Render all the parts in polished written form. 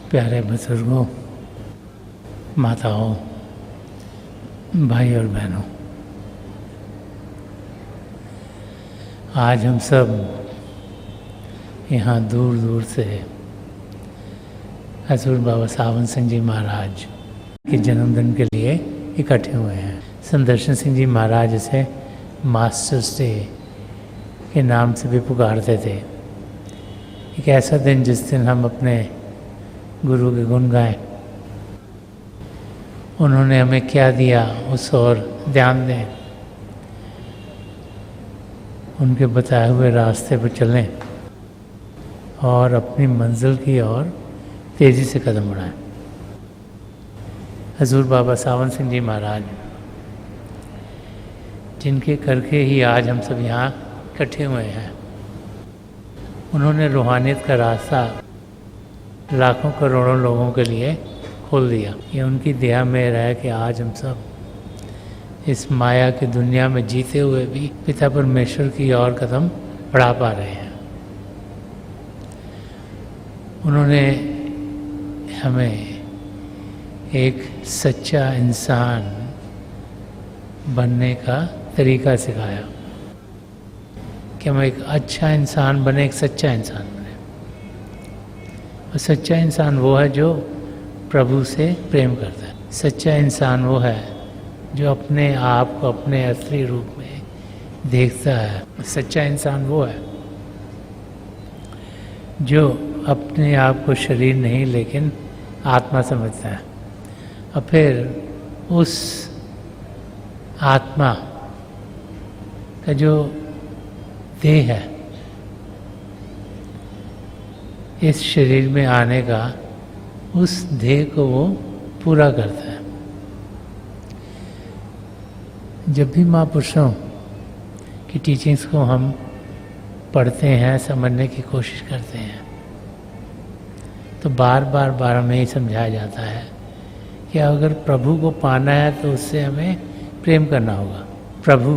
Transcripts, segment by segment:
प्यारे बुजुर्गों, माताओं, भाई और बहनों, आज हम सब यहाँ दूर दूर से हजूर बाबा सावन सिंह जी महाराज के जन्मदिन के लिए इकट्ठे हुए हैं। संदर्शन सिंह जी महाराज इसे मास्टर्स डे के नाम से भी पुकारते थे। एक ऐसा दिन जिस दिन हम अपने गुरु के गुण गाएं। उन्होंने हमें क्या दिया उस ओर ध्यान दें, उनके बताए हुए रास्ते पर चलें और अपनी मंजिल की ओर तेज़ी से कदम बढ़ाएं। हजूर बाबा सावन सिंह जी महाराज, जिनके करके ही आज हम सब यहाँ इकट्ठे हुए हैं, उन्होंने रूहानियत का रास्ता लाखों करोड़ों लोगों के लिए खोल दिया। ये उनकी दया में रहा कि आज हम सब इस माया की दुनिया में जीते हुए भी पिता परमेश्वर की ओर कदम बढ़ा पा रहे हैं। उन्होंने हमें एक सच्चा इंसान बनने का तरीका सिखाया कि हम एक अच्छा इंसान बने, एक सच्चा इंसान बने। और सच्चा इंसान वो है जो प्रभु से प्रेम करता है। सच्चा इंसान वो है जो अपने आप को अपने असली रूप में देखता है। सच्चा इंसान वो है जो अपने आप को शरीर नहीं लेकिन आत्मा समझता है और फिर उस आत्मा का जो देह है, इस शरीर में आने का, उस ध्येय को वो पूरा करता है। जब भी महापुरुषों की टीचिंग्स को हम पढ़ते हैं, समझने की कोशिश करते हैं, तो बार बार हमें ही समझाया जाता है कि अगर प्रभु को पाना है तो उससे हमें प्रेम करना होगा। प्रभु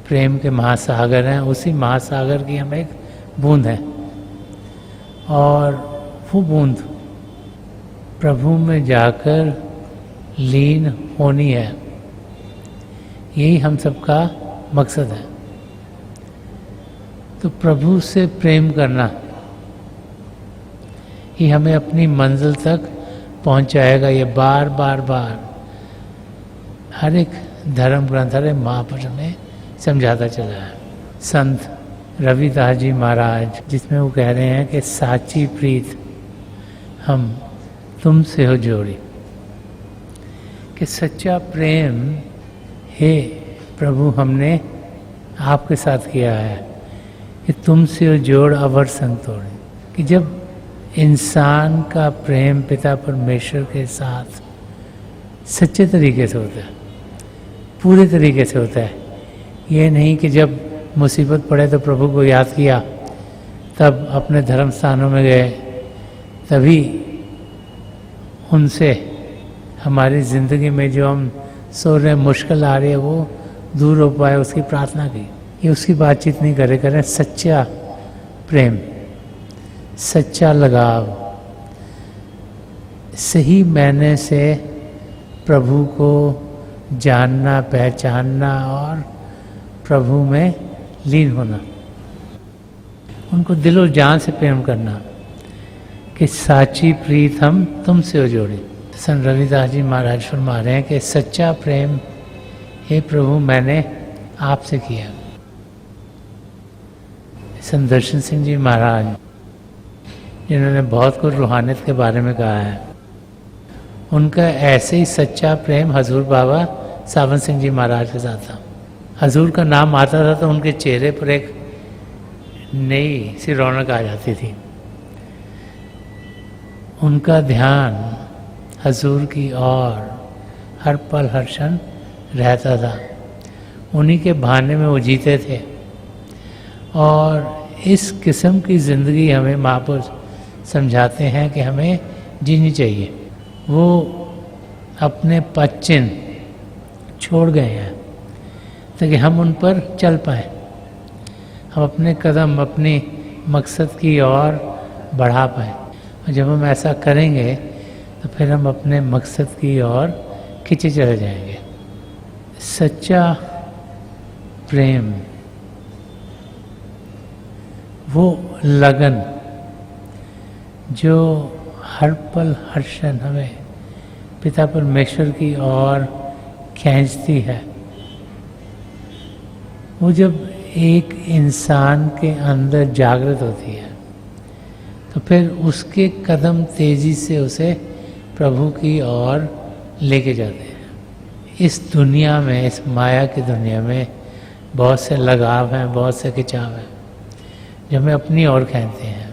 प्रेम के महासागर हैं, उसी महासागर की हम एक बूंद हैं और वो बूंद प्रभु में जाकर लीन होनी है। यही हम सबका मकसद है। तो प्रभु से प्रेम करना ही हमें अपनी मंजिल तक पहुंचाएगा। ये बार बार हर एक धर्म ग्रंथ, हर एक महापुरुष में समझाता चला है। संत रविदास जी महाराज, जिसमें वो कह रहे हैं कि साची प्रीत हम तुमसे हो जोड़ी, कि सच्चा प्रेम हे प्रभु हमने आपके साथ किया है कि तुमसे हो जोड़ अवर संग तोड़े। कि जब इंसान का प्रेम पिता परमेश्वर के साथ सच्चे तरीके से होता है, पूरे तरीके से होता है, ये नहीं कि जब मुसीबत पड़े तो प्रभु को याद किया, तब अपने धर्म स्थानों में गए, तभी उनसे हमारी ज़िंदगी में जो हम सो रहे मुश्किल आ रही है वो दूर हो पाए, उसकी प्रार्थना की। ये उसकी बातचीत नहीं करें। सच्चा प्रेम, सच्चा लगाव, सही मायने से प्रभु को जानना, पहचानना और प्रभु में लीन होना, उनको दिलो जान से प्रेम करना कि साची प्रीत हम तुमसे हो जोड़ी। संत रविदास जी महाराज फरमा रहे हैं कि सच्चा प्रेम हे प्रभु मैंने आपसे किया। संदर्शन सिंह जी महाराज, जिन्होंने बहुत कुछ रूहानियत के बारे में कहा है, उनका ऐसे ही सच्चा प्रेम हजूर बाबा सावन सिंह जी महाराज के साथ था। हजूर का नाम आता था तो उनके चेहरे पर एक नई सी रौनक आ जाती थी। उनका ध्यान हजूर की ओर हर पल हर क्षण रहता था। उन्हीं के बहाने में वो जीते थे। और इस किस्म की ज़िंदगी हमें महापुरुष समझाते हैं कि हमें जीनी चाहिए। वो अपने पद चिन्ह छोड़ गए हैं ताकि हम उन पर चल पाएँ, हम अपने कदम अपनी मकसद की ओर बढ़ा पाएँ। और जब हम ऐसा करेंगे तो फिर हम अपने मकसद की ओर खींचे चले जाएंगे। सच्चा प्रेम, वो लगन जो हर पल हर क्षण हमें पिता परमेश्वर की ओर खींचती है, वो जब एक इंसान के अंदर जागृत होती है तो फिर उसके कदम तेजी से उसे प्रभु की ओर लेके जाते हैं। इस दुनिया में, इस माया की दुनिया में बहुत से लगाव हैं, बहुत से खिंचाव हैं जो हमें अपनी ओर खींचते हैं।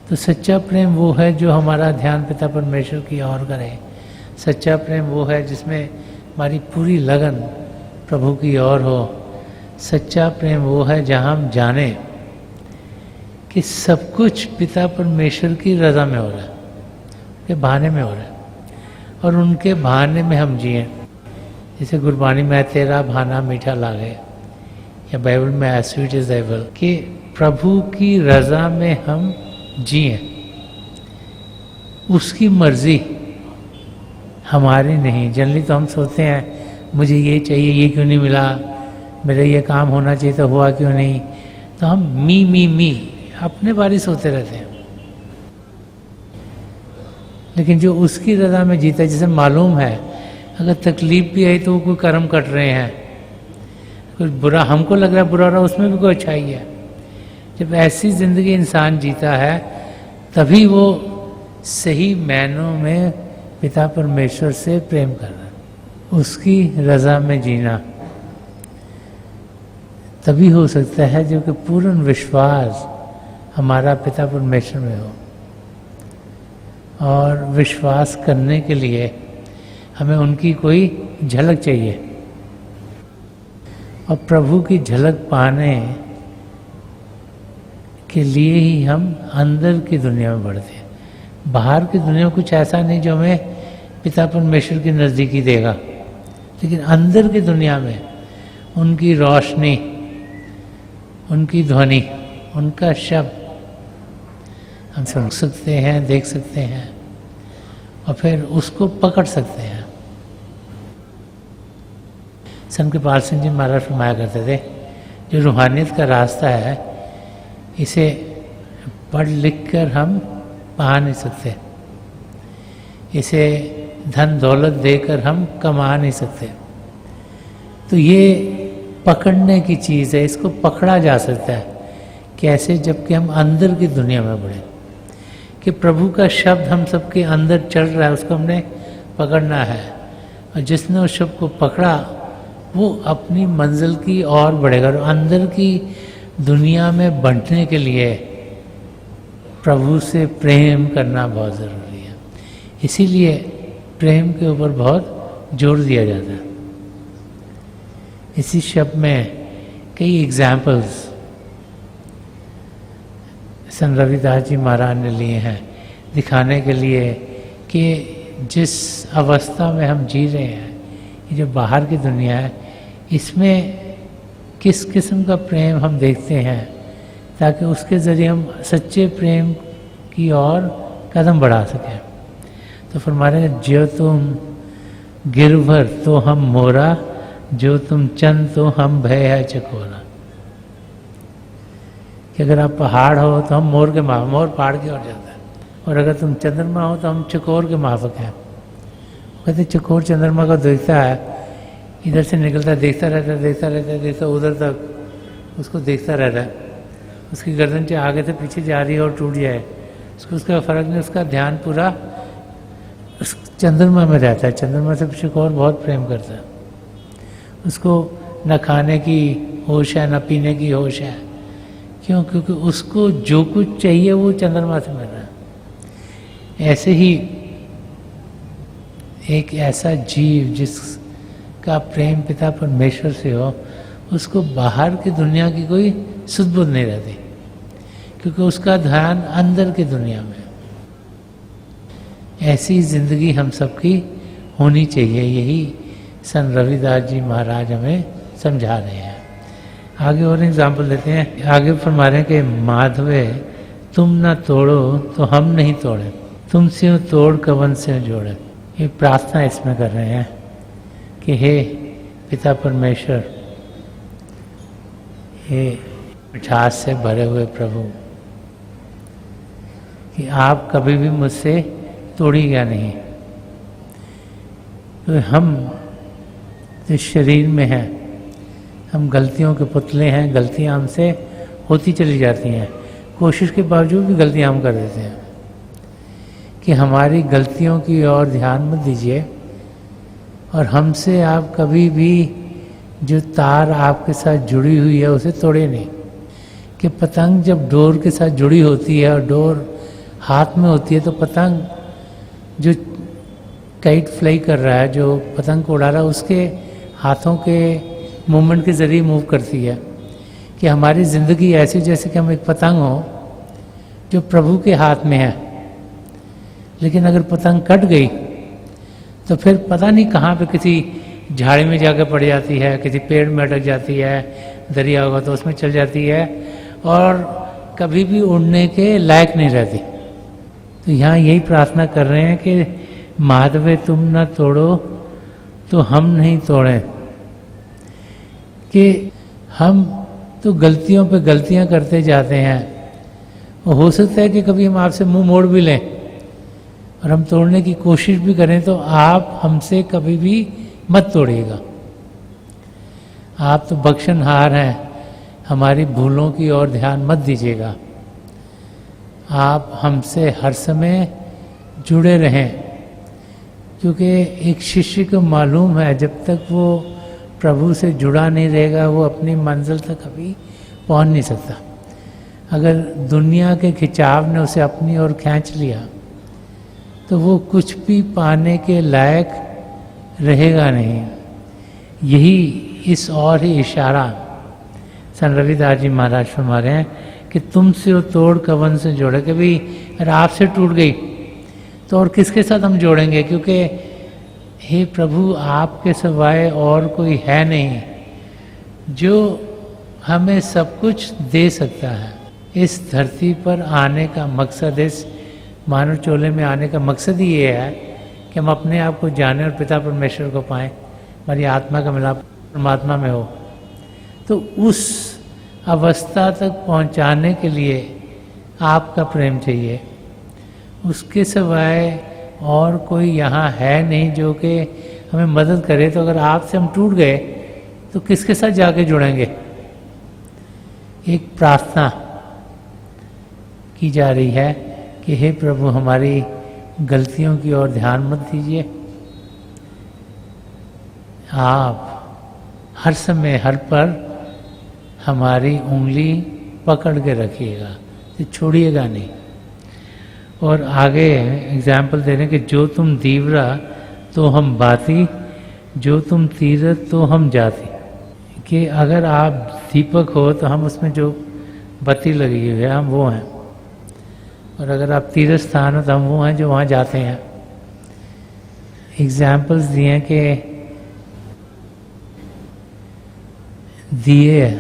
तो सच्चा प्रेम वो है जो हमारा ध्यान पिता परमेश्वर की ओर करे। सच्चा प्रेम वो है जिसमें हमारी पूरी लगन प्रभु की ओर हो। सच्चा प्रेम वो है जहाँ हम जाने कि सब कुछ पिता परमेश्वर की रज़ा में हो रहा है, उनके बहाने में हो रहा है, और उनके बहाने में हम जिए। जैसे गुरबानी में तेरा बहाना मीठा लागे, या बाइबल में एज स्वीट इज एवर, कि प्रभु की रज़ा में हम जिए, उसकी मर्जी हमारी नहीं। जनरली तो हम सोचते हैं मुझे ये चाहिए, ये क्यों नहीं मिला, मेरा ये काम होना चाहिए तो हुआ क्यों नहीं। तो हम मी अपने बारे सोचते रहते हैं। लेकिन जो उसकी रज़ा में जीता है, जिसे मालूम है अगर तकलीफ भी आई तो वो कोई कर्म कट रहे हैं, कुछ बुरा हमको लग रहा है बुरा रहा, उसमें भी कोई अच्छाई है। जब ऐसी ज़िंदगी इंसान जीता है तभी वो सही मायनों में पिता परमेश्वर से प्रेम कर रहा है। उसकी रज़ा में जीना तभी हो सकता है जो कि पूर्ण विश्वास हमारा पिता परमेश्वर में हो। और विश्वास करने के लिए हमें उनकी कोई झलक चाहिए, और प्रभु की झलक पाने के लिए ही हम अंदर की दुनिया में बढ़ते हैं। बाहर की दुनिया में कुछ ऐसा नहीं जो हमें पिता परमेश्वर की नज़दीकी देगा, लेकिन अंदर की दुनिया में उनकी रोशनी, उनकी ध्वनि, उनका शब्द हम सुन सकते हैं, देख सकते हैं, और फिर उसको पकड़ सकते हैं। संत कृपाल सिंह जी महाराज फरमाया करते थे, जो रूहानियत का रास्ता है इसे पढ़ लिख कर हम पा नहीं सकते, इसे धन दौलत देकर हम कमा नहीं सकते। तो ये पकड़ने की चीज़ है, इसको पकड़ा जा सकता है कैसे, जबकि हम अंदर की दुनिया में बढ़े, कि प्रभु का शब्द हम सबके अंदर चल रहा है, उसको हमने पकड़ना है। और जिसने उस शब्द को पकड़ा वो अपनी मंजिल की ओर बढ़ेगा। और अंदर की दुनिया में बढ़ने के लिए प्रभु से प्रेम करना बहुत ज़रूरी है। इसीलिए प्रेम के ऊपर बहुत जोर दिया जाता है। इसी शब्द में कई एग्जाम्पल्स संत रविदास जी महाराज ने लिए हैं दिखाने के लिए कि जिस अवस्था में हम जी रहे हैं, ये जो बाहर की दुनिया है, इसमें किस किस्म का प्रेम हम देखते हैं, ताकि उसके ज़रिए हम सच्चे प्रेम की ओर कदम बढ़ा सकें। तो फरमा रहे हैं, जो तुम गिरभर तो हम मोरा, जो तुम चंद तो हम भय है चकोरा। कि अगर आप पहाड़ हो तो हम मोर के माफक, मोर पहाड़ की ओर जाता है, और अगर तुम चंद्रमा हो तो हम चकोर के माफक हैं। कहते चकोर चंद्रमा को देखता है, इधर से निकलता है, देखता रहता है, देखता रहता है, देखता उधर तक उसको देखता रहता है। उसकी गर्दन चाहे आगे से पीछे जा रही है और टूट जाए, उसका फ़र्क नहीं, उसका ध्यान पूरा उस चंद्रमा में रहता है। चंद्रमा से चकोर बहुत प्रेम करता है, उसको न खाने की होश है, न पीने की होश है। क्यों? क्योंकि उसको जो कुछ चाहिए वो चंद्रमा से मिल रहा है। ऐसे ही एक ऐसा जीव जिसका प्रेम पिता परमेश्वर से हो, उसको बाहर की दुनिया की कोई सुध बुध नहीं रहती, क्योंकि उसका ध्यान अंदर की दुनिया में। ऐसी जिंदगी हम सबकी होनी चाहिए, यही संत रविदास जी महाराज हमें समझा रहे हैं। आगे और एग्जाम्पल देते हैं। आगे फरमा रहे हैं कि माधवे तुम ना तोड़ो तो हम नहीं तोड़े, तुम से तोड़ कवन से जोड़े। ये प्रार्थना इसमें कर रहे हैं कि हे पिता परमेश्वर, हे मिठास से भरे हुए प्रभु, कि आप कभी भी मुझसे तोड़िएगा नहीं। तो हम इस शरीर में हैं, हम गलतियों के पुतले हैं, गलतियां हमसे होती चली जाती हैं, कोशिश के बावजूद भी गलतियां हम कर देते हैं। कि हमारी गलतियों की ओर ध्यान मत दीजिए, और हमसे आप कभी भी जो तार आपके साथ जुड़ी हुई है उसे तोड़े नहीं। कि पतंग जब डोर के साथ जुड़ी होती है और डोर हाथ में होती है, तो पतंग जो काइट फ्लाई कर रहा है, जो पतंग को उड़ा रहा है, उसके हाथों के मूवमेंट के ज़रिए मूव करती है। कि हमारी ज़िंदगी ऐसी जैसे कि हम एक पतंग हो जो प्रभु के हाथ में है, लेकिन अगर पतंग कट गई तो फिर पता नहीं कहाँ पे किसी झाड़ी में जाकर पड़ जाती है, किसी पेड़ में अटक जाती है, दरिया होगा तो उसमें चल जाती है, और कभी भी उड़ने के लायक नहीं रहती। तो यहाँ यही प्रार्थना कर रहे हैं कि माधवे तुम ना तोड़ो तो हम नहीं तोड़ें। कि हम तो गलतियों पे गलतियां करते जाते हैं, और हो सकता है कि कभी हम आपसे मुंह मोड़ भी लें और हम तोड़ने की कोशिश भी करें, तो आप हमसे कभी भी मत तोड़िएगा। आप तो बख्शनहार हैं, हमारी भूलों की ओर ध्यान मत दीजिएगा। आप हमसे हर समय जुड़े रहें, क्योंकि एक शिष्य को मालूम है जब तक वो प्रभु से जुड़ा नहीं रहेगा वो अपनी मंजिल तक कभी पहुंच नहीं सकता। अगर दुनिया के खिंचाव ने उसे अपनी ओर खींच लिया तो वो कुछ भी पाने के लायक रहेगा नहीं। यही इस और ही इशारा सन रविदास जी महाराज फरमा रहे हैं कि तुमसे वो तोड़ कवन से जोड़े। कि भाई अगर आपसे टूट गई तो और किसके साथ हम जोड़ेंगे, क्योंकि हे प्रभु आपके सिवाय और कोई है नहीं जो हमें सब कुछ दे सकता है। इस धरती पर आने का मकसद, इस मानव चोले में आने का मकसद ही ये है कि हम अपने आप को जाने और पिता परमेश्वर को पाएं, हमारी आत्मा का मिलाप परमात्मा में हो। तो उस अवस्था तक पहुंचाने के लिए आपका प्रेम चाहिए, उसके सिवाय और कोई यहाँ है नहीं जो कि हमें मदद करे। तो अगर आपसे हम टूट गए तो किसके साथ जाके जुड़ेंगे। एक प्रार्थना की जा रही है कि हे प्रभु हमारी गलतियों की ओर ध्यान मत दीजिए, आप हर समय हर पल हमारी उंगली पकड़ के रखिएगा, तो छोड़िएगा नहीं। और आगे एग्जाम्पल दे रहे हैं कि जो तुम दीवरा तो हम बाती, जो तुम तीरथ तो हम जाती। कि अगर आप दीपक हो तो हम उसमें जो बत्ती लगी हुई है हम वो हैं, और अगर आप तीर्थ स्थान हो तो हम वो हैं जो वहाँ जाते हैं। एग्जाम्पल्स दिए हैं कि दिए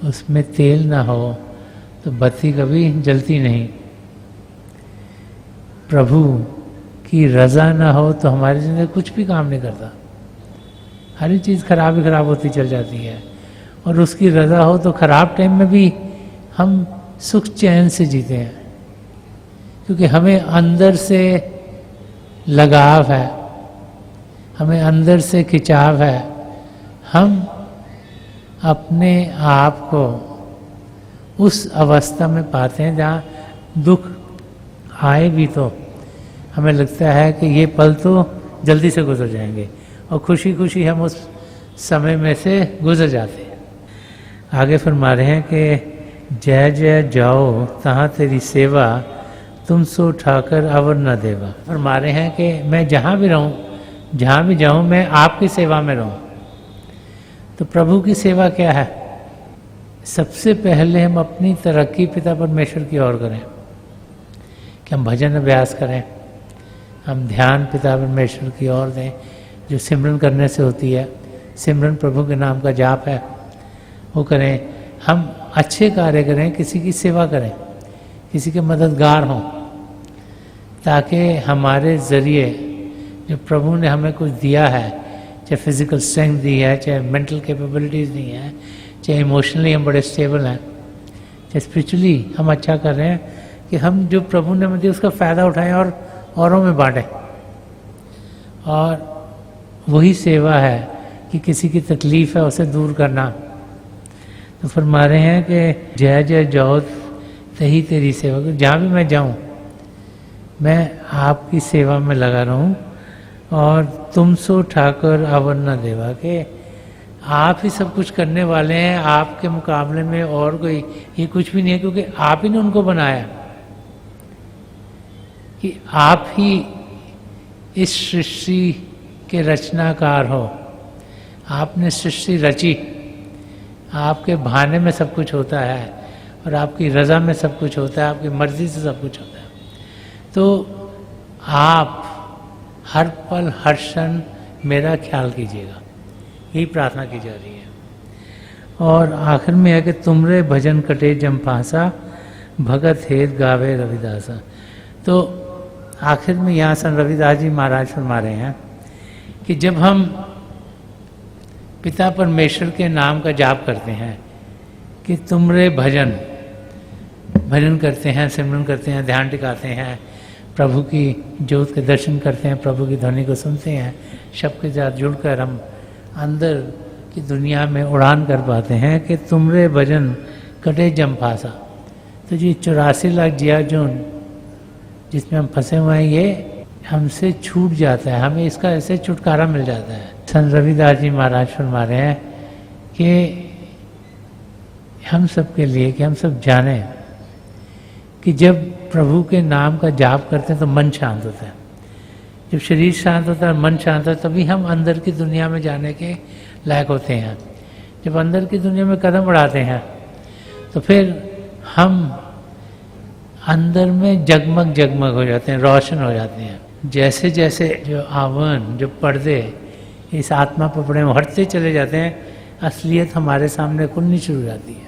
उसमें तेल ना हो तो बत्ती कभी जलती नहीं, प्रभु की रज़ा ना हो तो हमारी ज़िंदगी कुछ भी काम नहीं करता, हर एक चीज़ खराब ही खराब होती चल जाती है। और उसकी रज़ा हो तो खराब टाइम में भी हम सुख चैन से जीते हैं, क्योंकि हमें अंदर से लगाव है, हमें अंदर से खिंचाव है। हम अपने आप को उस अवस्था में पाते हैं जहाँ दुख आए भी तो हमें लगता है कि ये पल तो जल्दी से गुजर जाएंगे, और खुशी खुशी हम उस समय में से गुजर जाते हैं। आगे फरमा रहे हैं कि जय जय जाओ तहाँ तेरी सेवा, तुम सो उठाकर अवर न देवा। फरमा रहे हैं कि मैं जहाँ भी रहूँ, जहाँ भी जाऊँ, मैं आपकी सेवा में रहूँ। तो प्रभु की सेवा क्या है? सबसे पहले हम अपनी तरक्की पिता परमेश्वर की ओर करें, कि हम भजन अभ्यास करें, हम ध्यान पिता परमेश्वर की ओर दें, जो सिमरन करने से होती है। सिमरन प्रभु के नाम का जाप है, वो करें। हम अच्छे कार्य करें, किसी की सेवा करें, किसी के मददगार हों, ताकि हमारे ज़रिए जो प्रभु ने हमें कुछ दिया है, चाहे फिजिकल स्ट्रेंथ दी है, चाहे मेंटल कैपेबिलिटीज़ दी हैं, चाहे इमोशनली हम बड़े स्टेबल हैं, चाहे स्पिरिचुअली हम अच्छा कर रहे हैं, कि हम जो प्रभु ने हमें दिया उसका फ़ायदा उठाएं और औरों में बांटें। और वही सेवा है कि किसी की तकलीफ़ है उसे दूर करना। तो फरमा रहे हैं कि जय जय जाओ तही तेरी सेवा, जहाँ भी मैं जाऊँ मैं आपकी सेवा में लगा रहूं, और तुम सो ठाकुर अवर न देवा, के आप ही सब कुछ करने वाले हैं, आपके मुकाबले में और कोई ये कुछ भी नहीं है, क्योंकि आप ही ने उनको बनाया, कि आप ही इस सृष्टि के रचनाकार हो, आपने सृष्टि रची, आपके भाने में सब कुछ होता है और आपकी रज़ा में सब कुछ होता है, आपकी मर्ज़ी से सब कुछ होता है। तो आप हर पल हर क्षण मेरा ख्याल कीजिएगा, यही प्रार्थना की जा रही है। और आखिर में है कि तुमरे भजन कटे जम्पासा, भगत हेत गावे रविदासा। तो आखिर में यहाँ सन रविदास जी महाराज फरमा रहे हैं कि जब हम पिता परमेश्वर के नाम का जाप करते हैं, कि तुमरे भजन करते हैं, सिमरन करते हैं, ध्यान टिकाते हैं, प्रभु की ज्योत के दर्शन करते हैं, प्रभु की ध्वनि को सुनते हैं, शब्द के साथ जुड़कर हम अंदर की दुनिया में उड़ान कर पाते हैं, कि तुमरे भजन कटे जम्पासा। तो ये 84 लाख जियाजून जिसमें हम फंसे हुए हैं, ये हमसे छूट जाता है, हमें इसका ऐसे छुटकारा मिल जाता है। संत रविदास जी महाराज फरमा रहे हैं कि हम सब के लिए, कि हम सब जाने कि जब प्रभु के नाम का जाप करते हैं तो मन शांत होता है, जब शरीर शांत होता है, मन शांत होता है, तभी हम अंदर की दुनिया में जाने के लायक होते हैं। जब अंदर की दुनिया में कदम बढ़ाते हैं तो फिर हम अंदर में जगमग जगमग हो जाते हैं, रोशन हो जाते हैं। जैसे जैसे जो आवरण, जो पर्दे इस आत्मा पर पड़े हटते चले जाते हैं, असलियत हमारे सामने खुलनी शुरू हो जाती है।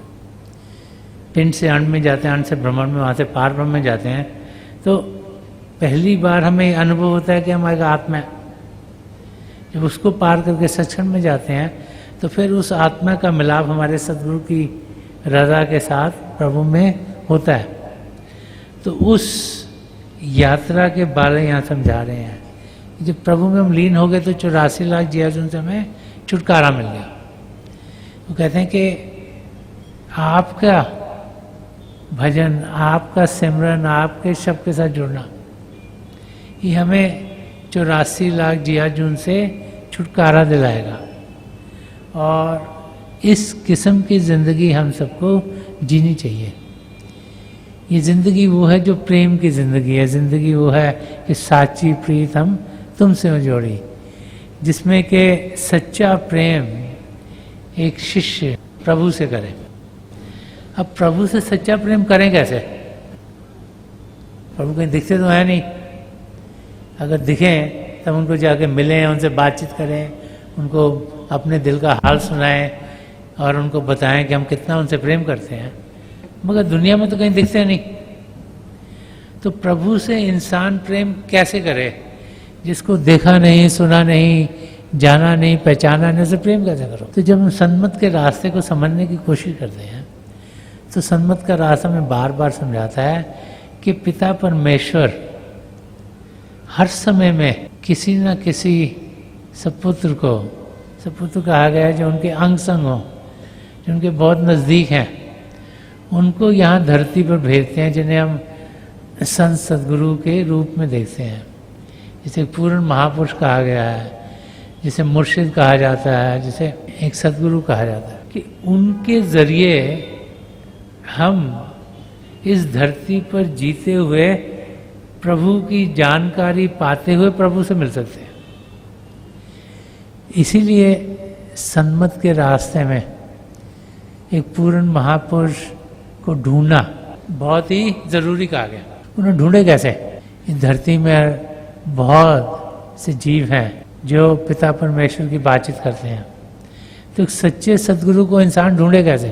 पिंड से अंड में जाते हैं, अंड से ब्रह्मांड में, वहाँ से पार ब्रह्म में जाते हैं, तो पहली बार हमें अनुभव होता है कि हमारी आत्मा है। जब उसको पार करके सचखंड में जाते हैं तो फिर उस आत्मा का मिलाप हमारे सदगुरु की रज़ा के साथ प्रभु में होता है। तो उस यात्रा के बारे यहाँ समझा रहे हैं। जब प्रभु में हम लीन हो गए तो 84 लाख जियाजून से हमें छुटकारा मिल गया। वो कहते हैं कि आपका भजन, आपका सिमरन, आपके शब्द के साथ जुड़ना, ये हमें 84 लाख जियाजून से छुटकारा दिलाएगा। और इस किस्म की ज़िंदगी हम सबको जीनी चाहिए। ये ज़िंदगी वो है जो प्रेम की ज़िंदगी है। ज़िंदगी वो है कि साची प्रीत हम तुमसे जोड़ी, जिसमें के सच्चा प्रेम एक शिष्य प्रभु से करे। अब प्रभु से सच्चा प्रेम करें कैसे? प्रभु कहीं दिखते तो है नहीं। अगर दिखें तब उनको जाके मिलें, उनसे बातचीत करें, उनको अपने दिल का हाल सुनाएं और उनको बताएं कि हम कितना उनसे प्रेम करते हैं। मगर दुनिया में तो कहीं दिखते नहीं। तो प्रभु से इंसान प्रेम कैसे करे? जिसको देखा नहीं, सुना नहीं, जाना नहीं, पहचाना नहीं, उसे प्रेम कैसे करो? तो जब हम सन्मत के रास्ते को समझने की कोशिश करते हैं तो सन्मत का रास्ता में बार बार समझाता है कि पिता परमेश्वर हर समय में किसी न किसी सपुत्र को, सपुत्र कहा गया है जो उनके अंग संग हो, जो उनके बहुत नज़दीक हैं, उनको यहाँ धरती पर भेजते हैं, जिन्हें हम संत सदगुरु के रूप में देखते हैं। जिसे पूर्ण महापुरुष कहा गया है, जिसे मुर्शिद कहा जाता है, जिसे एक सदगुरु कहा जाता है, कि उनके ज़रिए हम इस धरती पर जीते हुए प्रभु की जानकारी पाते हुए प्रभु से मिल सकते हैं। इसीलिए सन्मत के रास्ते में एक पूर्ण महापुरुष को ढूंढना बहुत ही ज़रूरी कहा गया। उन्हें ढूंढे कैसे? इस धरती में बहुत से जीव हैं जो पिता परमेश्वर की बातचीत करते हैं। तो एक सच्चे सदगुरु को इंसान ढूंढे कैसे?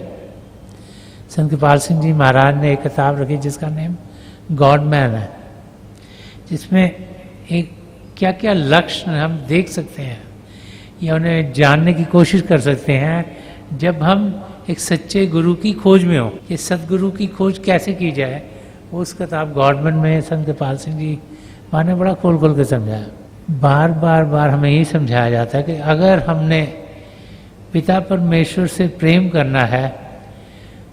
संत कृपाल सिंह जी महाराज ने एक किताब रखी जिसका नेम गॉड मैन है, जिसमें एक क्या क्या लक्षण हम देख सकते हैं या उन्हें जानने की कोशिश कर सकते हैं जब हम एक सच्चे गुरु की खोज में हो। कि सतगुरु की खोज कैसे की जाए, वो उस किताब गॉडमैन में संत कृपाल सिंह जी ने बड़ा खोल खोल के समझाया। बार बार बार हमें यही समझाया जाता है कि अगर हमने पिता परमेश्वर से प्रेम करना है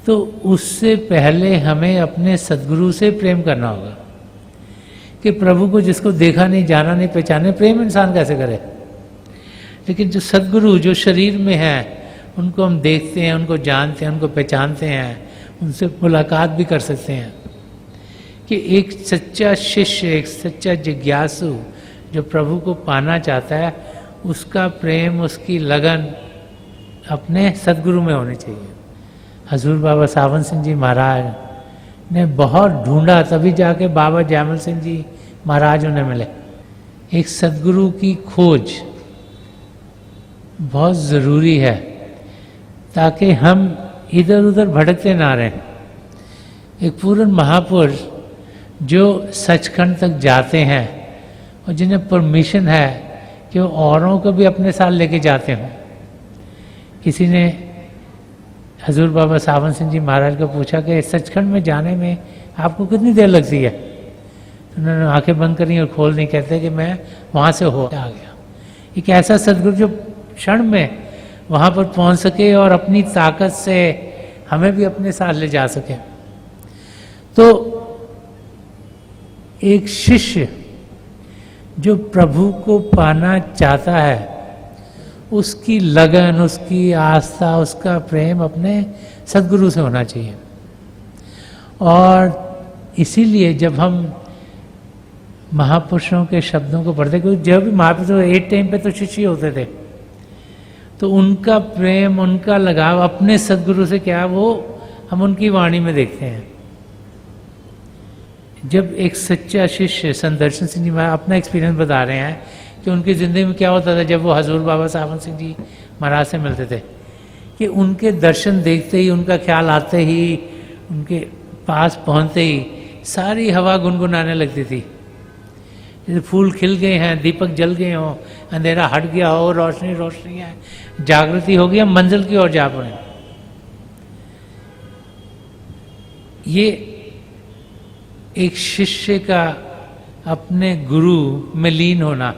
तो उससे पहले हमें अपने सदगुरु से प्रेम करना होगा। कि प्रभु को जिसको देखा नहीं, जाना नहीं, पहचाने, प्रेम इंसान कैसे करे। लेकिन जो सदगुरु जो शरीर में है उनको हम देखते हैं, उनको जानते हैं, उनको पहचानते हैं, उनसे मुलाकात भी कर सकते हैं। कि एक सच्चा शिष्य, एक सच्चा जिज्ञासु जो प्रभु को पाना चाहता है, उसका प्रेम, उसकी लगन अपने सदगुरु में होनी चाहिए। हजूर बाबा सावन सिंह जी महाराज ने बहुत ढूंढा, तभी जाके बाबा जयमल सिंह जी महाराज उन्हें मिले। एक सदगुरु की खोज बहुत ज़रूरी है ताकि हम इधर उधर भटकते ना रहें। एक पूर्ण महापुरुष जो सचखंड तक जाते हैं और जिन्हें परमिशन है कि वो औरों को भी अपने साथ लेके जाते हों। किसी ने हजूर बाबा सावन सिंह जी महाराज को पूछा कि सचखंड में जाने में आपको कितनी देर लगती है। तो उन्होंने आंखें बंद करी और खोल नहीं, कहते कि मैं वहाँ से हो आ गया। एक ऐसा सदगुरु जो क्षण में वहाँ पर पहुँच सके और अपनी ताकत से हमें भी अपने साथ ले जा सके। तो एक शिष्य जो प्रभु को पाना चाहता है, उसकी लगन, उसकी आस्था, उसका प्रेम अपने सदगुरु से होना चाहिए। और इसीलिए जब हम महापुरुषों के शब्दों को पढ़ते, क्योंकि जब भी महापुरुषों एक टाइम पे तो शिष्य होते थे, तो उनका प्रेम, उनका लगाव अपने सदगुरु से क्या, वो हम उनकी वाणी में देखते हैं। जब एक सच्चा शिष्य, संत दर्शन सिंह जी महाराज अपना एक्सपीरियंस बता रहे हैं कि उनकी ज़िंदगी में क्या होता था जब वो हजूर बाबा सावन सिंह जी महाराज से मिलते थे। कि उनके दर्शन देखते ही, उनका ख्याल आते ही, उनके पास पहुंचते ही सारी हवा गुनगुनाने लगती थी। जैसे फूल खिल गए हैं, दीपक जल गए हों, अंधेरा हट गया हो, रोशनी रोशनी है, जागृति हो गई, हम मंजिल की ओर जा पड़े। ये एक शिष्य का अपने गुरु में लीन होना,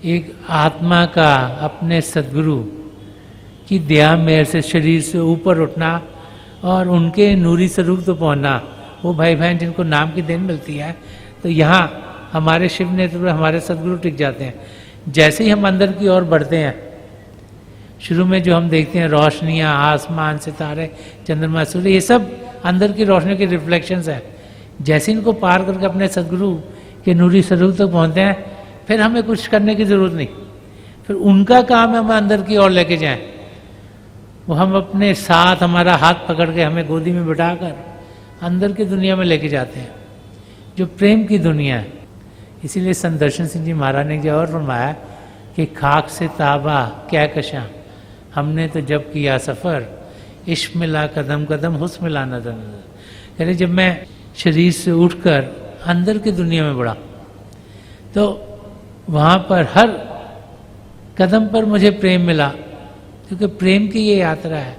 एक आत्मा का अपने सदगुरु की दया मेहर से शरीर से ऊपर उठना और उनके नूरी स्वरूप तो पहुंचना। वो भाई बहन जिनको नाम की देन मिलती है, तो यहाँ हमारे शिव नेत्र में हमारे सदगुरु टिक जाते हैं। जैसे ही हम अंदर की ओर बढ़ते हैं, शुरू में जो हम देखते हैं रोशनियाँ, आसमान, सितारे, चंद्रमा, सूर्य, ये सब अंदर की रोशनी के रिफ्लेक्शंस हैं। जैसे इनको पार करके अपने सदगुरु के नूरी स्वरूप तक पहुँचते हैं, फिर हमें कुछ करने की ज़रूरत नहीं। फिर उनका काम है हमें अंदर की ओर लेके जाएं। वो हम अपने साथ, हमारा हाथ पकड़ के हमें गोदी में बिठाकर अंदर की दुनिया में लेके जाते हैं, जो प्रेम की दुनिया है। इसीलिए संत दर्शन सिंह जी महाराज ने जो और फरमाया कि खाक से ताबा क्या कशा, हमने तो जब किया सफ़र, इश्क मिला कदम कदम, हुस्न मिला नजर नजर। कह रहे जब मैं शरीर से उठकर अंदर की दुनिया में बढ़ा, तो वहाँ पर हर कदम पर मुझे प्रेम मिला, क्योंकि प्रेम की ये यात्रा है।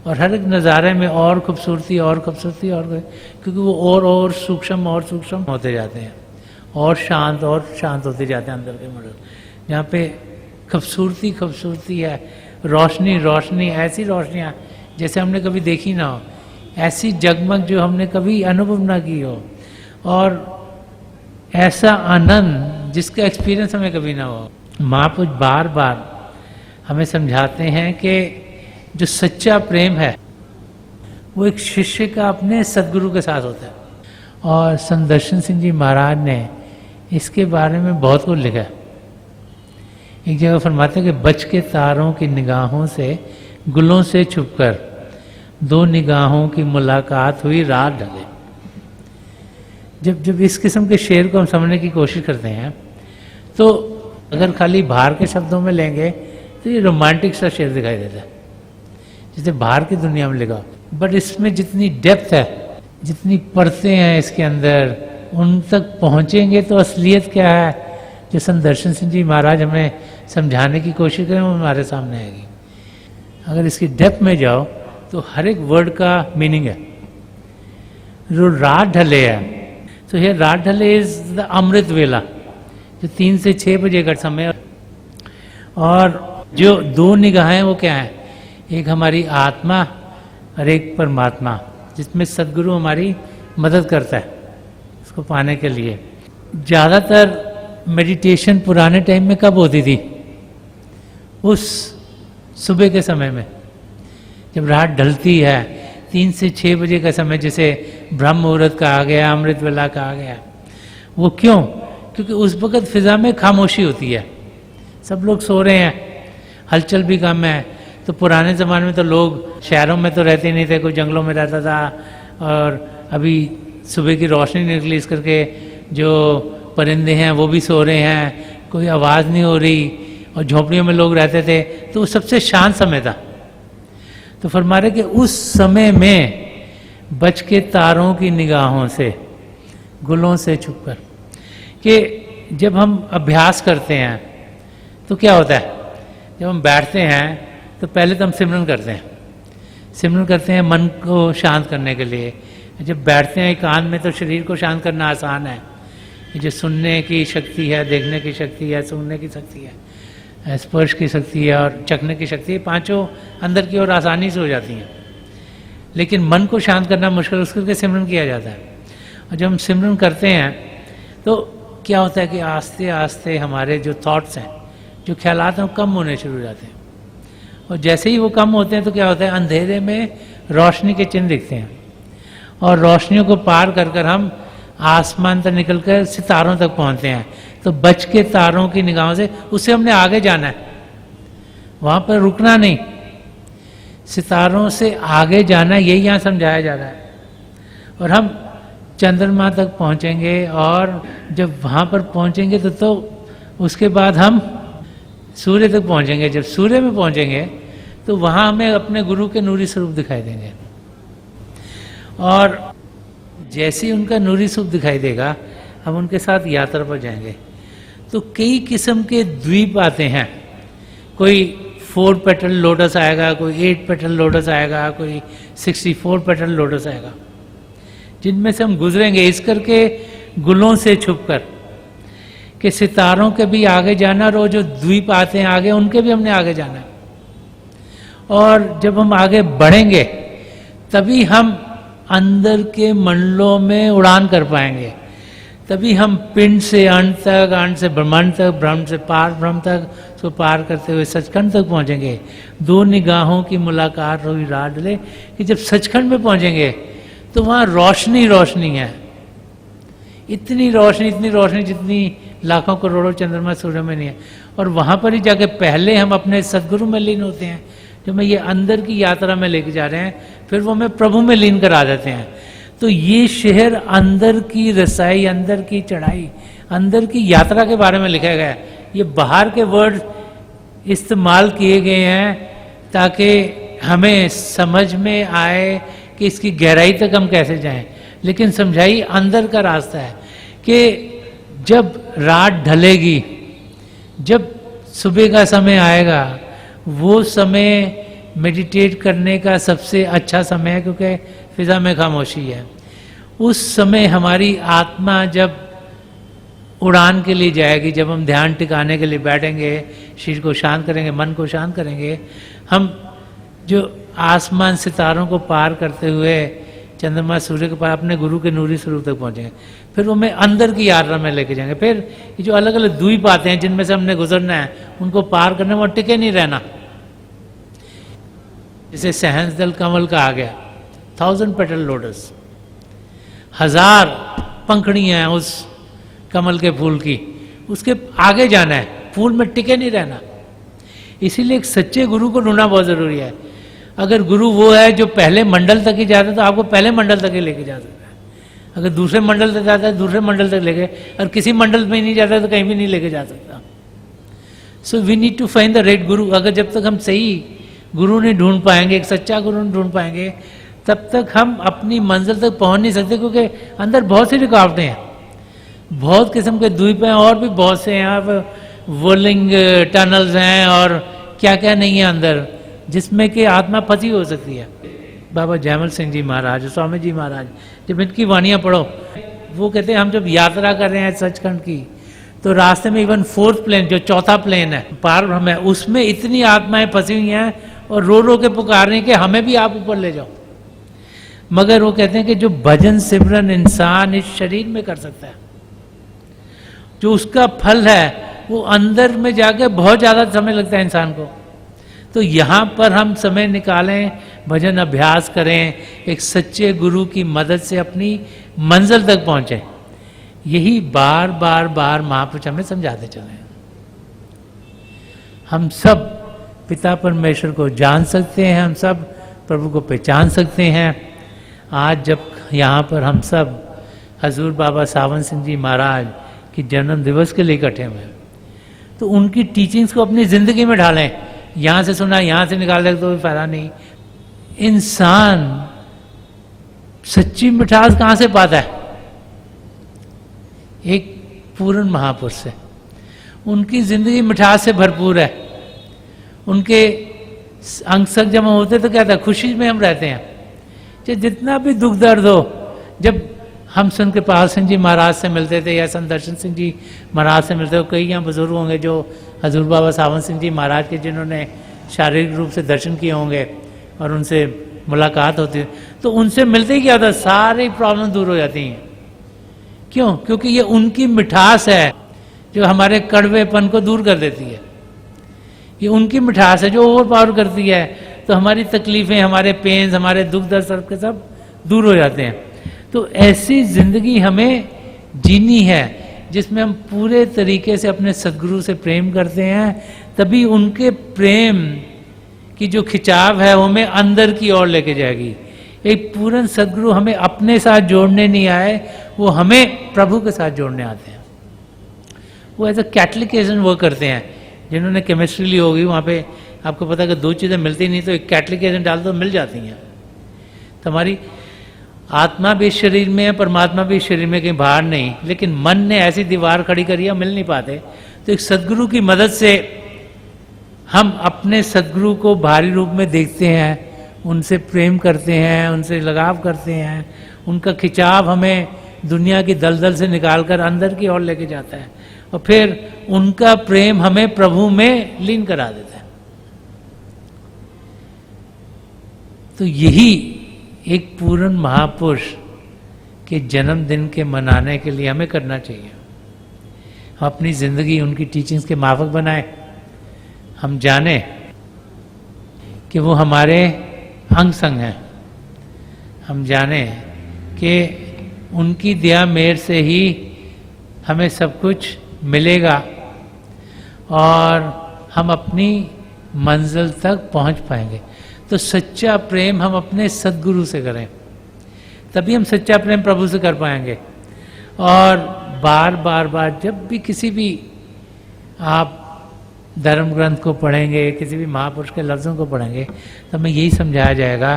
और हर एक नज़ारे में और खूबसूरती, और खूबसूरती, और क्योंकि वो और सूक्ष्म और सूक्ष्म होते जाते हैं, और शांत होते जाते हैं अंदर के मॉडल। जहाँ पे खूबसूरती खूबसूरती है, रोशनी रोशनी, ऐसी रोशनियाँ जैसे हमने कभी देखी ना हो, ऐसी जगमग जो हमने कभी अनुभव ना की हो, और ऐसा आनंद जिसका एक्सपीरियंस हमें कभी ना हो। महापुरुष बार बार हमें समझाते हैं कि जो सच्चा प्रेम है वो एक शिष्य का अपने सदगुरु के साथ होता है। और संत दर्शन सिंह जी महाराज ने इसके बारे में बहुत कुछ लिखा है। एक जगह फरमाते हैं कि बच के तारों की निगाहों से, गुलों से छुपकर, दो निगाहों की मुलाकात हुई, रात ढले। जब इस किस्म के शेर को हम समझने की कोशिश करते हैं, तो अगर खाली बाहर के शब्दों में लेंगे तो ये रोमांटिक सा शेर दिखाई देता है। जैसे बाहर की दुनिया में लिखा, बट इसमें जितनी डेप्थ है, जितनी परतें हैं इसके अंदर, उन तक पहुंचेंगे तो असलियत क्या है जो संत दर्शन सिंह जी महाराज हमें समझाने की कोशिश करें वो हमारे सामने आएगी। अगर इसकी डेप्थ में जाओ तो हर एक वर्ड का मीनिंग है। जो रात ढले है, तो ये रात ढले इज द अमृत वेला, जो 3 से 6 बजे का समय। और जो 2 निगाहें वो क्या है, एक हमारी आत्मा और एक परमात्मा, जिसमें सदगुरु हमारी मदद करता है उसको पाने के लिए। ज़्यादातर मेडिटेशन पुराने टाइम में कब होती थी? उस सुबह के समय में, जब रात ढलती है, 3 से 6 बजे का समय, जिसे ब्रह्म मुहूर्त कहा गया, अमृत वेला कहा गया। वो क्यों? क्योंकि उस वक़्त फिजा में खामोशी होती है, सब लोग सो रहे हैं, हलचल भी कम है। तो पुराने ज़माने में तो लोग शहरों में तो रहते नहीं थे, कोई जंगलों में रहता था, और अभी सुबह की रोशनी निकली इस करके जो परिंदे हैं वो भी सो रहे हैं, कोई आवाज़ नहीं हो रही, और झोपड़ियों में लोग रहते थे, तो वो सबसे शांत समय था। तो फरमा रहे कि उस समय में बच के तारों की निगाहों से, गुलों से छुपकर, कि जब हम अभ्यास करते हैं तो क्या होता है, जब हम बैठते हैं तो पहले तो हम सिमरन करते हैं, सिमरन करते हैं मन को शांत करने के लिए। जब बैठते हैं एकांत में तो शरीर को शांत करना आसान है, जो सुनने की शक्ति है, देखने की शक्ति है, सूंघने की शक्ति है, स्पर्श की शक्ति है और चखने की शक्ति है, 5 अंदर की ओर आसानी से हो जाती हैं। लेकिन मन को शांत करना मुश्किल, उसके लिए सिमरन किया जाता है। और जब हम सिमरन करते हैं तो क्या होता है कि आस्ते आस्ते हमारे जो थॉट्स हैं, जो ख्यालात हैं, वो कम होने शुरू हो जाते हैं। और जैसे ही वो कम होते हैं तो क्या होता है, अंधेरे में रोशनी के चिन्ह दिखते हैं, और रोशनियों को पार कर कर हम आसमान तक निकल कर सितारों तक पहुंचते हैं। तो बच के तारों की निगाहों से, उससे हमने आगे जाना है, वहां पर रुकना नहीं, सितारों से आगे जाना, यही यहाँ समझाया जा रहा है। और हम चंद्रमा तक पहुंचेंगे, और जब वहां पर पहुंचेंगे तो उसके बाद हम सूर्य तक पहुंचेंगे। जब सूर्य में पहुंचेंगे तो वहां हमें अपने गुरु के नूरी स्वरूप दिखाई देंगे, और जैसे ही उनका नूरी स्वरूप दिखाई देगा हम उनके साथ यात्रा पर जाएंगे। तो कई किस्म के द्वीप आते हैं, कोई 4 पेटल लोटस आएगा, कोई 8 पेटल लोटस आएगा, कोई 64 पेटल लोटस आएगा, जिनमें से हम गुजरेंगे इस करके गुलों से छुपकर, कि सितारों के भी आगे जाना, और जो द्वीप आते हैं आगे, उनके भी हमने आगे जाना है। और जब हम आगे बढ़ेंगे तभी हम अंदर के मंडलों में उड़ान कर पाएंगे, तभी हम पिंड से अंत तक, अंत से ब्रह्मांड तक, ब्रह्म से पार ब्रह्म तक, उसको पार करते हुए सचखंड तक पहुंचेंगे। 2 निगाहों की मुलाकात हुई रात ढले, कि जब सचखंड में पहुंचेंगे तो वहाँ रोशनी रोशनी है, इतनी रोशनी जितनी लाखों करोड़ों चंद्रमा सूर्य में नहीं है। और वहाँ पर ही जाके पहले हम अपने सदगुरु में लीन होते हैं, जो हमें ये अंदर की यात्रा में लेके जा रहे हैं, फिर वो हमें प्रभु में लीन करा देते हैं। तो ये शहर अंदर की रसाई, अंदर की चढ़ाई, अंदर की यात्रा के बारे में लिखा गया है। ये बाहर के वर्ड इस्तेमाल किए गए हैं ताकि हमें समझ में आए कि इसकी गहराई तक हम कैसे जाएं, लेकिन समझाई अंदर का रास्ता है कि जब रात ढलेगी, जब सुबह का समय आएगा, वो समय मेडिटेट करने का सबसे अच्छा समय है, क्योंकि फिजा में खामोशी है। उस समय हमारी आत्मा जब उड़ान के लिए जाएगी, जब हम ध्यान टिकाने के लिए बैठेंगे, शरीर को शांत करेंगे, मन को शांत करेंगे, हम जो आसमान सितारों को पार करते हुए चंद्रमा सूर्य के पार अपने गुरु के नूरी स्वरूप तक पहुंचेंगे। फिर वो हमें अंदर की यात्रा में लेके जाएंगे। फिर ये जो अलग अलग द्वीप आते हैं जिनमें से हमने गुजरना है, उनको पार करने में टिके नहीं रहना। जैसे सहस्त्रदल कमल का आ गया, 1000 पेटल लोटस, 1000 पंखड़ियां हैं उस कमल के फूल की, उसके आगे जाना है, फूल में टिके नहीं रहना। इसीलिए एक सच्चे गुरु को ढूंढना बहुत जरूरी है। अगर गुरु वो है जो पहले मंडल तक ही जाता है तो आपको पहले मंडल तक ही लेके जा सकता है। अगर दूसरे मंडल तक जाता है, दूसरे मंडल तक लेके, और किसी मंडल में नहीं जाता तो कहीं भी नहीं लेके जा सकता। So we need to find the right guru. अगर जब तक हम सही गुरु नहीं ढूंढ पाएंगे, एक सच्चा गुरु नहीं ढूंढ पाएंगे, तब तक हम अपनी मंजिल तक पहुंच नहीं सकते, क्योंकि अंदर बहुत सी रुकावटें हैं, बहुत किस्म के द्वीप हैं, और भी बहुत से यहाँ पर वोलिंग टनल्स हैं और क्या क्या नहीं है अंदर, जिसमें कि आत्मा फंसी हो सकती है। बाबा जयमल सिंह जी महाराज, स्वामी जी महाराज, जब इनकी वाणियाँ पढ़ो, वो कहते हैं हम जब यात्रा कर रहे हैं सचखंड की, तो रास्ते में इवन फोर्थ प्लेन, जो चौथा प्लेन है पार ब्रह्म है, उसमें इतनी आत्माएं फंसी हुई हैं और रो के पुकार रही हैं कि हमें भी आप ऊपर ले जाओ। मगर वो कहते हैं कि जो भजन सिमरन इंसान इस शरीर में कर सकता है, जो उसका फल है वो अंदर में जाके बहुत ज़्यादा समय लगता है इंसान को। तो यहाँ पर हम समय निकालें, भजन अभ्यास करें, एक सच्चे गुरु की मदद से अपनी मंजिल तक पहुँचें। यही बार बार बार महापुरुष हमें समझाते चले। हम सब पिता परमेश्वर को जान सकते हैं, हम सब प्रभु को पहचान सकते हैं। आज जब यहाँ पर हम सब हजूर बाबा सावन सिंह जी महाराज की जन्म दिवस के लिए इकट्ठे हुए हैं, तो उनकी टीचिंग्स को अपनी ज़िंदगी में ढालें। यहाँ से सुना, यहाँ से निकाल दे तो कोई फायदा नहीं। इंसान सच्ची मिठास कहाँ से पाता है? एक पूर्ण महापुरुष से। उनकी ज़िंदगी मिठास से भरपूर है। उनके अंग संग जब हम होते तो क्या था, खुशी में हम रहते हैं। चाहे जितना भी दुख दर्द हो, जब हम संत कृपाल सिंह जी महाराज से मिलते थे या संत दर्शन सिंह जी महाराज से मिलते हो, कई यहाँ बुजुर्ग होंगे जो हजूर बाबा सावन सिंह जी महाराज के जिन्होंने शारीरिक रूप से दर्शन किए होंगे और उनसे मुलाकात होती है, तो उनसे मिलते ही क्या होता है, सारी प्रॉब्लम दूर हो जाती हैं। क्यों? क्योंकि ये उनकी मिठास है जो हमारे कड़वेपन को दूर कर देती है। ये उनकी मिठास है जो ओवर पावर करती है, तो हमारी तकलीफ़ें, हमारे पेन्स, हमारे दुख दर्द सब के सब दूर हो जाते हैं। तो ऐसी ज़िंदगी हमें जीनी है जिसमें हम पूरे तरीके से अपने सदगुरु से प्रेम करते हैं। तभी उनके प्रेम की जो खिंचाव है वो हमें अंदर की ओर लेके जाएगी। एक पूर्ण सदगुरु हमें अपने साथ जोड़ने नहीं आए, वो हमें प्रभु के साथ जोड़ने आते हैं। वो एज अ कैटलिकेशन वो करते हैं। जिन्होंने केमिस्ट्री ली होगी, वहाँ पे आपको पता है कि दो चीज़ें मिलती नहीं, तो एक कैटलिकेशन डाल दो, मिल जाती हैं। तो हमारी आत्मा भी इस शरीर में है, परमात्मा भी इस शरीर में, कहीं बाहर नहीं, लेकिन मन ने ऐसी दीवार खड़ी करी है, मिल नहीं पाते। तो एक सदगुरु की मदद से हम अपने सदगुरु को बाहरी रूप में देखते हैं, उनसे प्रेम करते हैं, उनसे लगाव करते हैं। उनका खिंचाव हमें दुनिया की दलदल से निकालकर अंदर की ओर लेके जाता है, और फिर उनका प्रेम हमें प्रभु में लीन करा देता है। तो यही एक पूर्ण महापुरुष के जन्मदिन के मनाने के लिए हमें करना चाहिए। हम अपनी ज़िंदगी उनकी टीचिंग्स के माफक बनाएं। हम जाने कि वो हमारे अंग संग हैं। हम जाने कि उनकी दया मेहर से ही हमें सब कुछ मिलेगा और हम अपनी मंजिल तक पहुंच पाएंगे। तो सच्चा प्रेम हम अपने सदगुरु से करें, तभी हम सच्चा प्रेम प्रभु से कर पाएंगे। और बार बार बार जब भी किसी भी आप धर्म ग्रंथ को पढ़ेंगे, किसी भी महापुरुष के लफ्ज़ों को पढ़ेंगे, तो हमें यही समझाया जाएगा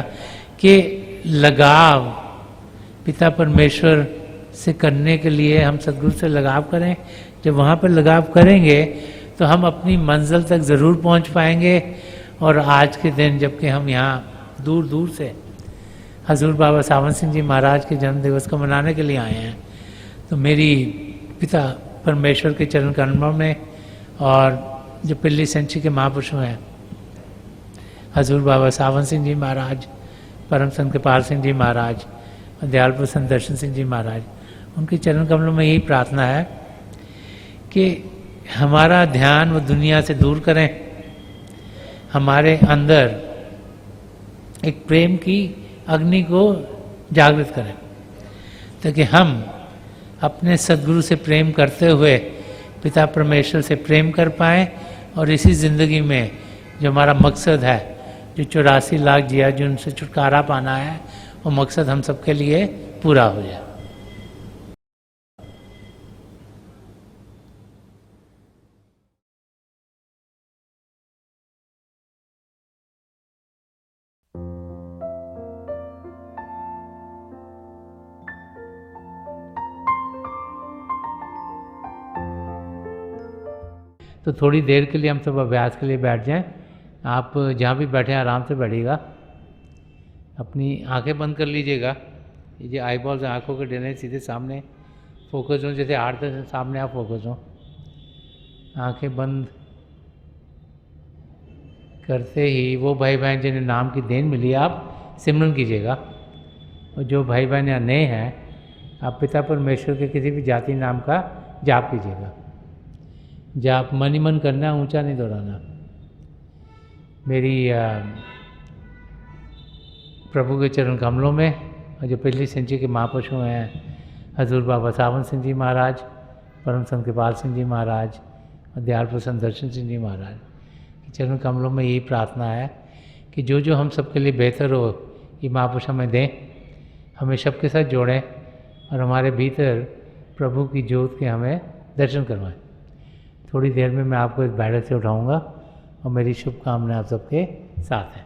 कि लगाव पिता परमेश्वर से करने के लिए हम सदगुरु से लगाव करें। जब वहाँ पर लगाव करेंगे तो हम अपनी मंजिल तक ज़रूर पहुँच पाएंगे। और आज के दिन जबकि हम यहाँ दूर दूर से हजूर बाबा सावन सिंह जी महाराज के जन्म दिवस को मनाने के लिए आए हैं, तो मेरी पिता परमेश्वर के चरण कमलों में और जो पिल्ली सेंचुरी के महापुरुषों हैं, हजूर बाबा सावन सिंह जी महाराज, परम संत कृपाल सिंह जी महाराज और दयालपुर संत दर्शन सिंह जी महाराज, उनके चरण कमलों में यही प्रार्थना है कि हमारा ध्यान वो दुनिया से दूर करें, हमारे अंदर एक प्रेम की अग्नि को जागृत करें, ताकि हम अपने सदगुरु से प्रेम करते हुए पिता परमेश्वर से प्रेम कर पाएँ और इसी ज़िंदगी में जो हमारा मकसद है, जो 84 लाख जिया जो उनसे छुटकारा पाना है, वो मकसद हम सबके लिए पूरा हो जाए। तो थोड़ी देर के लिए हम सब अभ्यास के लिए बैठ जाएं। आप जहाँ भी बैठे हैं आराम से बैठिएगा, अपनी आंखें बंद कर लीजिएगा। ये जो आई बॉल्स आँखों के डरने सीधे सामने फोकस हो, जैसे आर्ट से सामने आप फोकस हो। आंखें बंद करते ही वो भाई बहन जिन्हें नाम की देन मिली आप सिमरन कीजिएगा। और जो भाई बहन यहाँ नए हैं, आप पिता परमेश्वर के किसी भी जाति नाम का जाप कीजिएगा। जाप मन ही मन करना, ऊंचा नहीं दोहराना। मेरी प्रभु के चरण कमलों में, और जो पिछली संचि के महापुरुष हैं हजूर बाबा सावन सिंह जी महाराज, परम संत कृपाल सिंह जी महाराज और दयाल प्रसन्न दर्शन सिंह जी महाराज के चरण कमलों में यही प्रार्थना है कि जो जो हम सबके लिए बेहतर हो ये महापुरुष हमें दें, हमें सबके साथ जोड़ें और हमारे भीतर प्रभु की ज्योत के हमें दर्शन करवाएं। थोड़ी देर में मैं आपको इस बैठक से उठाऊंगा और मेरी शुभकामनाएं आप सबके साथ हैं।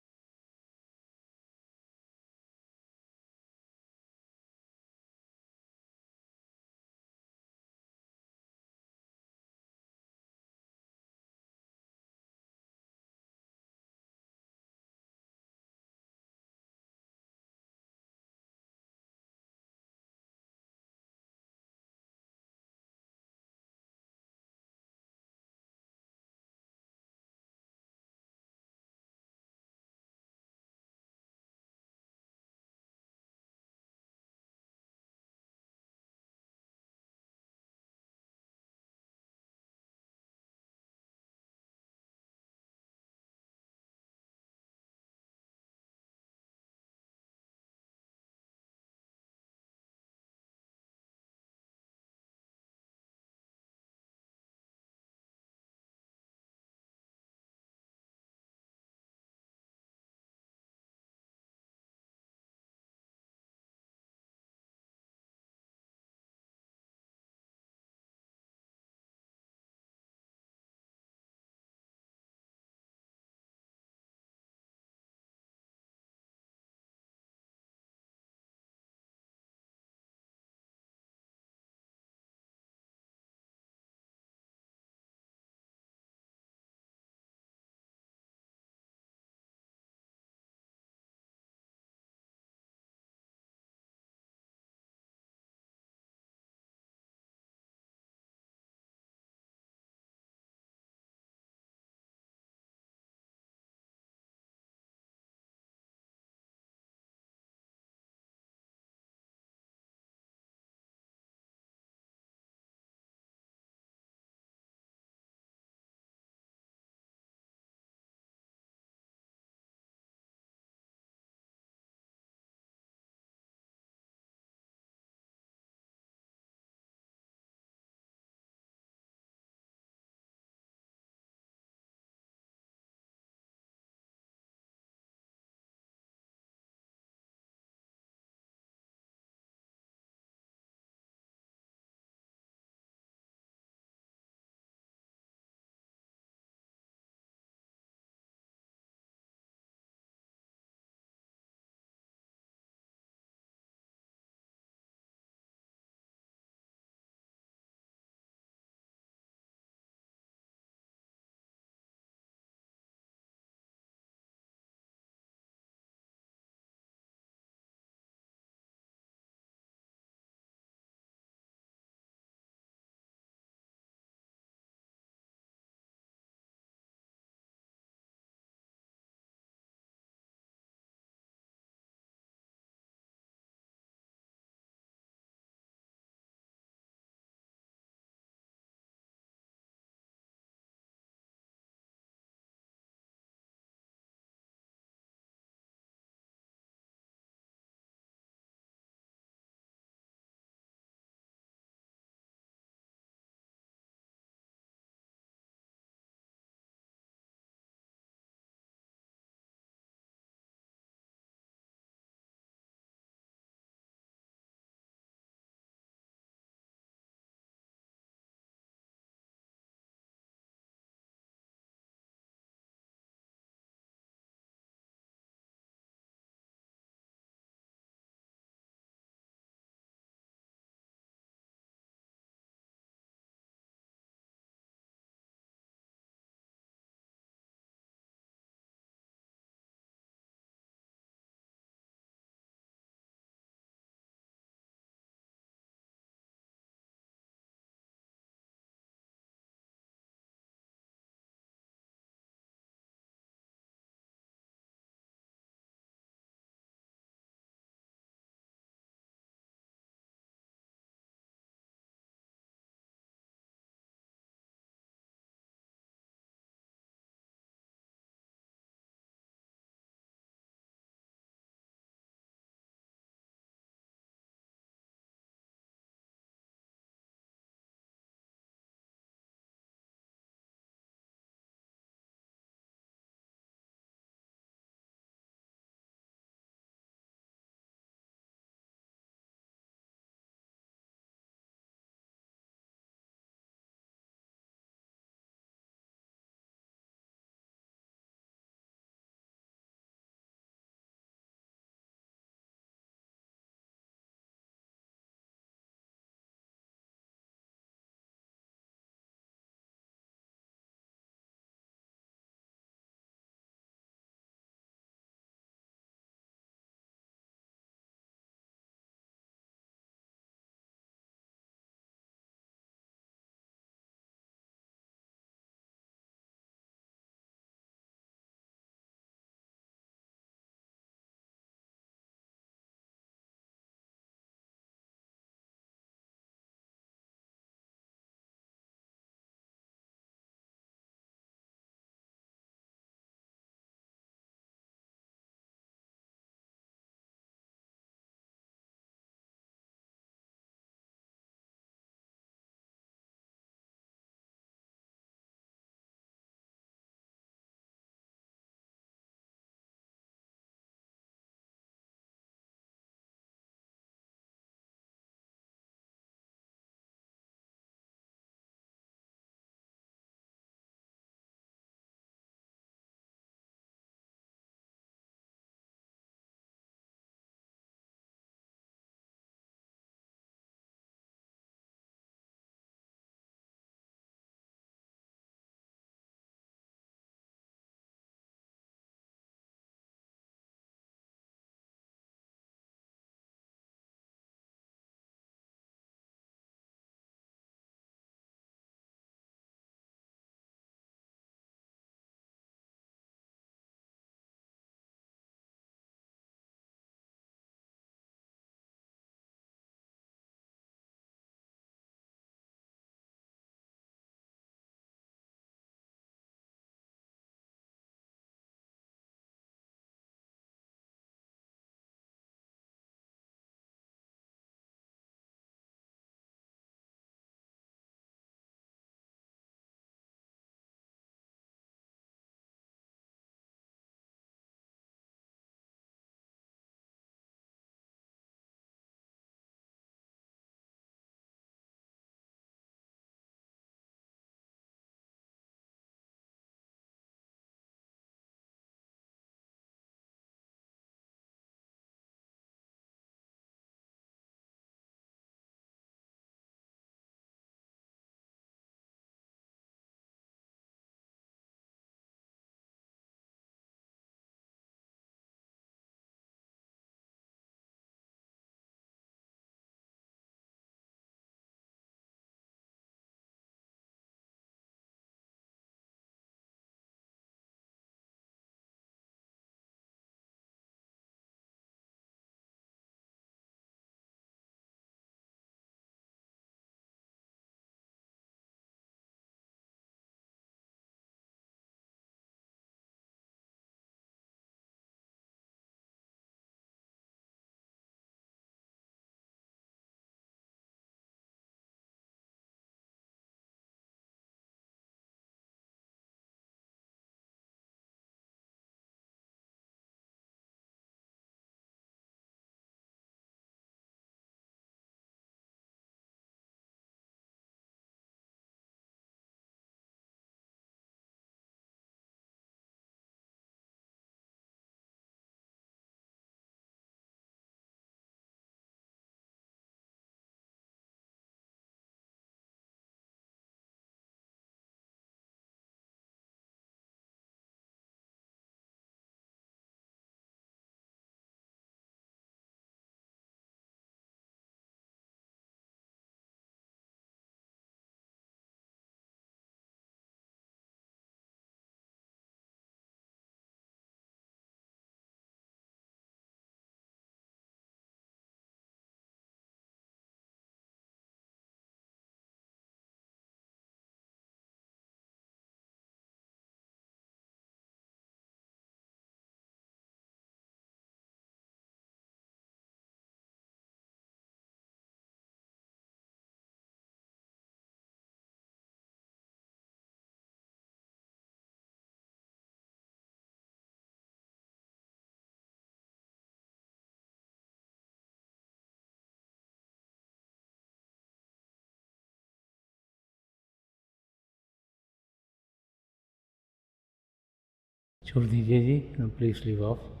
छोड़ दीजिए जी, प्लीज लीव ऑफ।